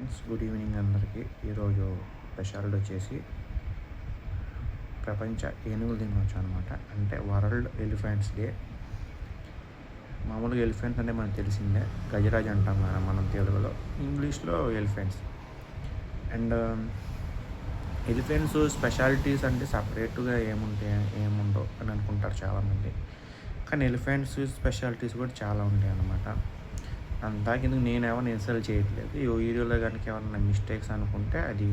Friends, good evening అందరికీ. ఈరోజు speciality వచ్చేసి ప్రపంచ ఏనుగుల దినోత్సవం అనమాట. అంటే వరల్డ్ ఎలిఫెంట్స్ డే. మామూలుగా ఎలిఫెంట్స్ అంటే మనకు తెలిసిందే, గజరాజ్ అంటాం కదా మనం తెలుగులో, ఇంగ్లీష్లో ఎలిఫెంట్స్. అండ్ ఎలిఫెంట్స్ స్పెషాలిటీస్ అంటే సపరేట్గా ఏముండవు అని అనుకుంటారు చాలామంది. కానీ ఎలిఫెంట్స్ స్పెషాలిటీస్ కూడా చాలా ఉంటాయి అన్నమాట. అంతా కిందకి నేనేమో ఇన్సల్ట్ చేయట్లేదు. ఈ వీడియోలో కనుక ఏమన్నా మిస్టేక్స్ అనుకుంటే అది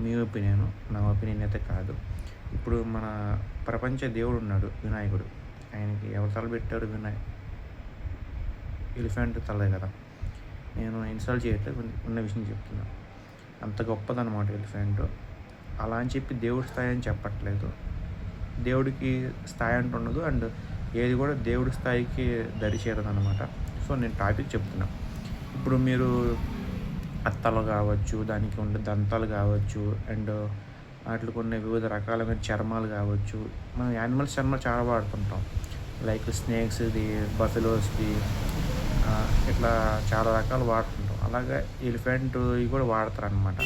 మీ ఒపీనియన్, నా ఒపీనియన్ అయితే కాదు. ఇప్పుడు మన ప్రపంచ దేవుడు ఉన్నాడు వినాయకుడు. ఆయనకి ఎవరు తల పెట్టారు? ఎలిఫెంట్ తలే కదా. నేను ఇన్సల్ట్ చేయట్లేదు, ఉన్న విషయం చెప్తున్నాను. అంత గొప్పదన్నమాట ఎలిఫెంట్. అలా అని చెప్పి దేవుడి స్థాయి అని చెప్పట్లేదు. దేవుడికి స్థాయి అంటూ ఉండదు, అండ్ ఏది కూడా దేవుడి స్థాయికి దరి చేరదన్నమాట. సో నేను టాపిక్ చెప్తున్నా. ఇప్పుడు మీరు అత్తలు కావచ్చు, దానికి ఉండే దంతాలు కావచ్చు, అండ్ వాటికి ఉన్న వివిధ రకాలమైన చర్మాలు కావచ్చు. మనం యానిమల్స్ చర్మాలు చాలా వాడుతుంటాం, లైక్ స్నేక్స్ది, బఫెలోస్ది, ఇట్లా చాలా రకాలు వాడుతుంటాం. అలాగే ఎలిఫెంట్ ఇవి కూడా వాడతారనమాట.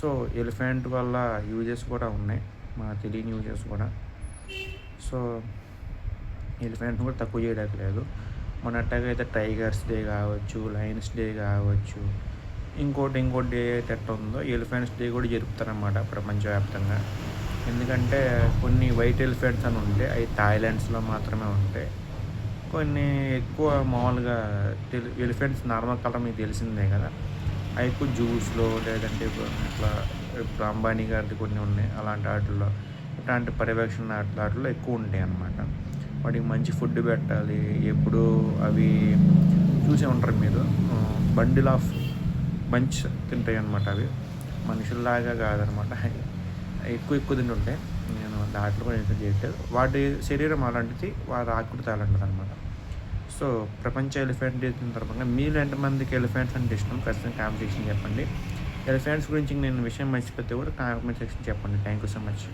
సో ఎలిఫెంట్ వల్ల యూజెస్ కూడా ఉన్నాయి, మనకు తెలియని యూజెస్ కూడా. సో ఎలిఫెంట్ని కూడా తక్కువ చేయడానికి లేదు. మన అట్టగా అయితే టైగర్స్ డే కావచ్చు, లయన్స్ డే కావచ్చు, ఇంకోటి డే అయితే ఎట్లా ఉందో ఎలిఫెంట్స్ డే కూడా జరుపుతారన్నమాట ప్రపంచవ్యాప్తంగా. ఎందుకంటే కొన్ని వైట్ ఎలిఫెంట్స్ అని ఉంటాయి, అవి థాయిలాండ్స్లో మాత్రమే ఉంటాయి. కొన్ని ఎక్కువ మామూలుగా ఎలిఫెంట్స్ నార్మల్ కలర్ మీకు తెలిసిందే కదా, అవి ఎక్కువ జ్యూస్లో లేదంటే ఇట్లా ఇప్పుడు అంబానీ గారిది కొన్ని ఉన్నాయి, అలాంటి వాటిల్లో, ఇట్లాంటి పర్యవేక్షణ వాటిలో ఎక్కువ ఉంటాయి అన్నమాట. వాటికి మంచి ఫుడ్ పెట్టాలి. ఎప్పుడు అవి చూసే ఉంటారు మీరు, బండిల్ ఆఫ్ బంచ్ తింటాయి అన్నమాట. అవి మనుషుల్లాగా కాదనమాట, ఎక్కువ తింటుంటాయి. నేను దాంట్లో కూడా ఎంత చేయట్లేదు, వాటి శరీరం అలాంటిది, వాటి ఆకృతి అలాంటిది అనమాట. సో ప్రపంచ ఎలిఫెంట్ డే సందర్భంగా మీరు ఎంతమందికి ఎలిఫెంట్స్ అంటే ఇష్టం ఖచ్చితంగా కామెంట్ సెక్షన్ చెప్పండి. ఎలిఫెంట్స్ గురించి నేను విషయం మర్చిపోతే కూడా కామెంట్ సెక్షన్ చెప్పండి. Thank you so much.